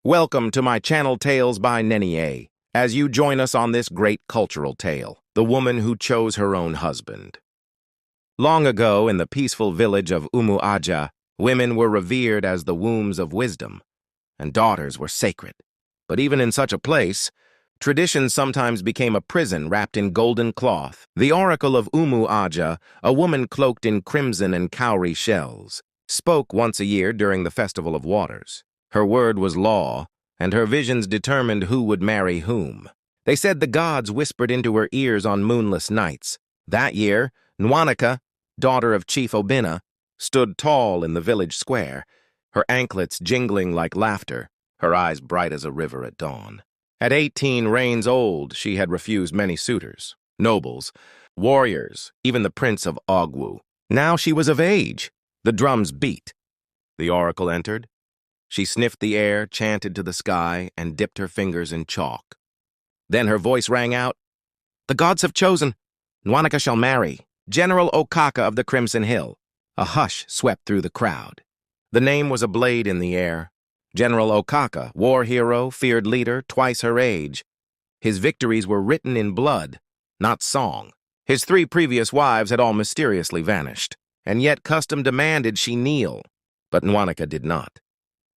Welcome to my channel Tales by Nwanneka, as you join us on this great cultural tale, The Woman Who Chose Her Own Husband. Long ago, in the peaceful village of Umu-Aja, women were revered as the wombs of wisdom, and daughters were sacred. But even in such a place, tradition sometimes became a prison wrapped in golden cloth. The oracle of Umu-Aja, a woman cloaked in crimson and cowrie shells, spoke once a year during the Festival of Waters. Her word was law, and her visions determined who would marry whom. They said the gods whispered into her ears on moonless nights. That year, Nwanneka, daughter of Chief Ikenna, stood tall in the village square, her anklets jingling like laughter, her eyes bright as a river at dawn. At 18 reigns old, she had refused many suitors, nobles, warriors, even the prince of Ogwu. Now she was of age. The drums beat. The oracle entered. She sniffed the air, chanted to the sky, and dipped her fingers in chalk. Then her voice rang out, "The gods have chosen. Nwanneka shall marry General Okaka of the Crimson Hill." A hush swept through the crowd. The name was a blade in the air. General Okaka, war hero, feared leader, twice her age. His victories were written in blood, not song. His 3 previous wives had all mysteriously vanished, and yet custom demanded she kneel. But Nwanneka did not.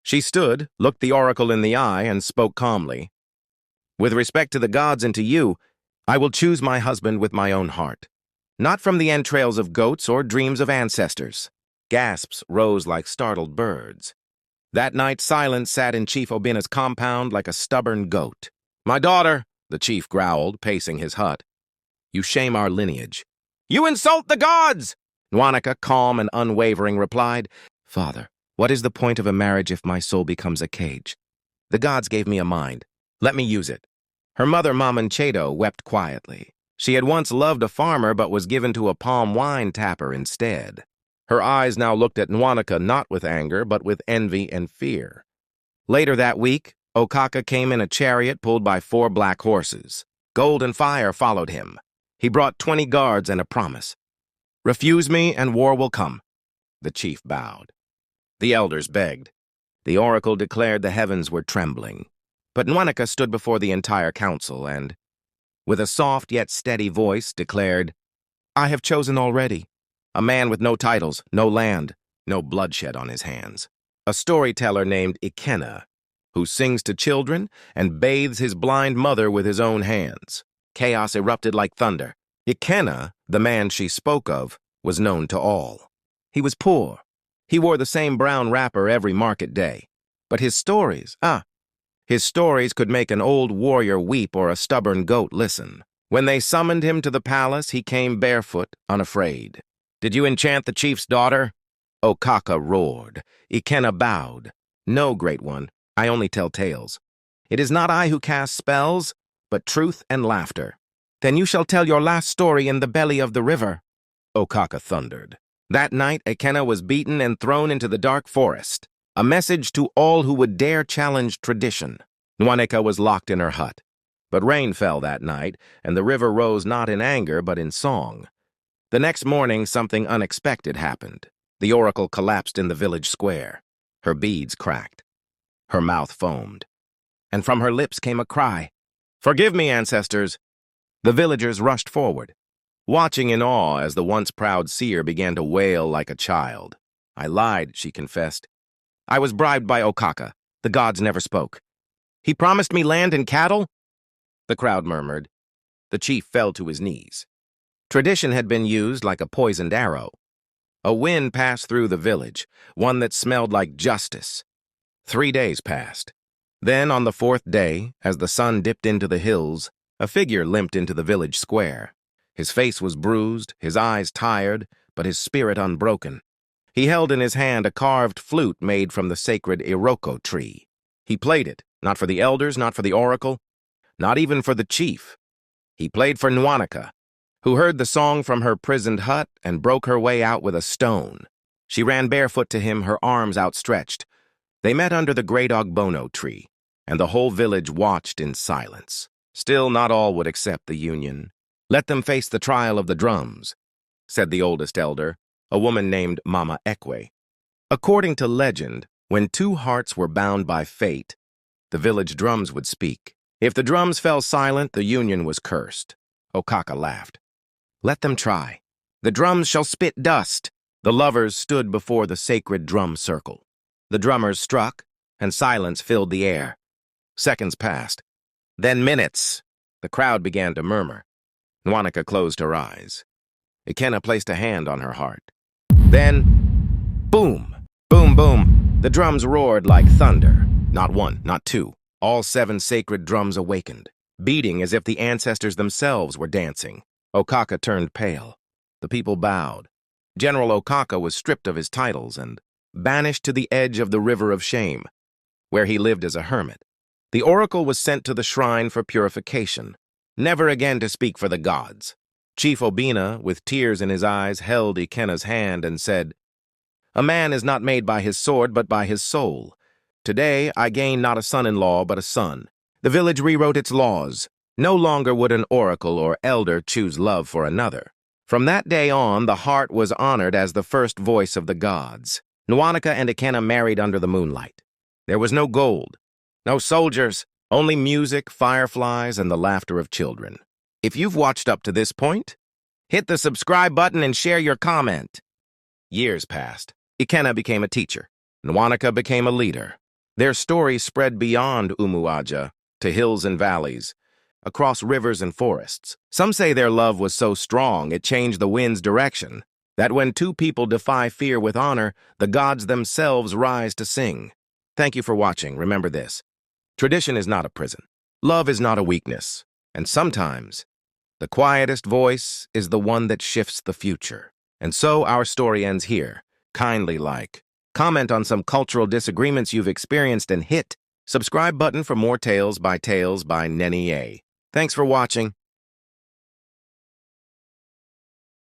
She stood, looked the oracle in the eye, and spoke calmly. "With respect to the gods and to you, I will choose my husband with my own heart, not from the entrails of goats or dreams of ancestors." Gasps rose like startled birds. That night, silence sat in Chief Ikenna's compound like a stubborn goat. "My daughter," the chief growled, pacing his hut, "you shame our lineage." "You insult the gods!" Nwanneka, calm and unwavering, replied, "Father, what is the point of a marriage if my soul becomes a cage? The gods gave me a mind. Let me use it." Her mother, Mama wept quietly. She had once loved a farmer but was given to a palm wine tapper instead. Her eyes now looked at Nwanneka not with anger but with envy and fear. Later that week, Okaka came in a chariot pulled by 4 black horses. Gold and fire followed him. He brought 20 guards and a promise. "Refuse me and war will come." The chief bowed. The elders begged. The oracle declared the heavens were trembling. But Nwanneka stood before the entire council and, with a soft yet steady voice, declared, "I have chosen already. A man with no titles, no land, no bloodshed on his hands. A storyteller named Ikenna, who sings to children and bathes his blind mother with his own hands." Chaos erupted like thunder. Ikenna, the man she spoke of, was known to all. He was poor. He wore the same brown wrapper every market day. But his stories could make an old warrior weep or a stubborn goat listen. When they summoned him to the palace, he came barefoot, unafraid. "Did you enchant the chief's daughter?" Okaka roared. Ikenna bowed. "No, great one, I only tell tales. It is not I who cast spells, but truth and laughter." "Then you shall tell your last story in the belly of the river," Okaka thundered. That night, Ikenna was beaten and thrown into the dark forest, a message to all who would dare challenge tradition. Nwanneka was locked in her hut. But rain fell that night, and the river rose not in anger but in song. The next morning, something unexpected happened. The oracle collapsed in the village square. Her beads cracked. Her mouth foamed. And from her lips came a cry, "Forgive me, ancestors!" The villagers rushed forward, watching in awe as the once proud seer began to wail like a child. "I lied," she confessed. "I was bribed by Okaka. The gods never spoke. He promised me land and cattle?" The crowd murmured. The chief fell to his knees. Tradition had been used like a poisoned arrow. A wind passed through the village, one that smelled like justice. 3 days passed. Then, on the 4th day, as the sun dipped into the hills, a figure limped into the village square. His face was bruised, his eyes tired, but his spirit unbroken. He held in his hand a carved flute made from the sacred Iroko tree. He played it, not for the elders, not for the oracle, not even for the chief. He played for Nwanneka, who heard the song from her prisoned hut and broke her way out with a stone. She ran barefoot to him, her arms outstretched. They met under the great Ogbono tree, and the whole village watched in silence. Still, not all would accept the union. "Let them face the trial of the drums," said the oldest elder, a woman named Mama Ekwe. According to legend, when 2 hearts were bound by fate, The village drums would speak. If the drums fell silent, the union was cursed. Okaka laughed. Let them try. The drums shall spit dust. The lovers stood before the sacred drum circle. The drummers struck, and silence filled the air. Seconds passed. Then minutes. The crowd began to murmur. Nwanneka closed her eyes. Ikenna placed a hand on her heart. Then, boom, boom, boom. The drums roared like thunder. Not one, not two. All 7 sacred drums awakened, beating as if the ancestors themselves were dancing. Okaka turned pale. The people bowed. General Okaka was stripped of his titles and banished to the edge of the river of shame, where he lived as a hermit. The oracle was sent to the shrine for purification, never again to speak for the gods. Chief Obina, with tears in his eyes, held Ikenna's hand and said, "A man is not made by his sword, but by his soul. Today, I gained not a son-in-law, but a son." The village rewrote its laws. No longer would an oracle or elder choose love for another. From that day on, the heart was honored as the first voice of the gods. Nwanneka and Ikenna married under the moonlight. There was no gold, no soldiers, only music, fireflies, and the laughter of children. If you've watched up to this point, hit the subscribe button and share your comment. Years passed. Ikenna became a teacher. Nwanneka became a leader. Their story spread beyond Umu-Aja to hills and valleys, across rivers and forests. Some say their love was so strong it changed the wind's direction, that when 2 people defy fear with honor, the gods themselves rise to sing. Thank you for watching. Remember this. Tradition is not a prison. Love is not a weakness. And sometimes, the quietest voice is the one that shifts the future. And so our story ends here. Kindly like, comment on some cultural disagreements you've experienced, and hit subscribe button for more tales by Nwanneka. Thanks for watching.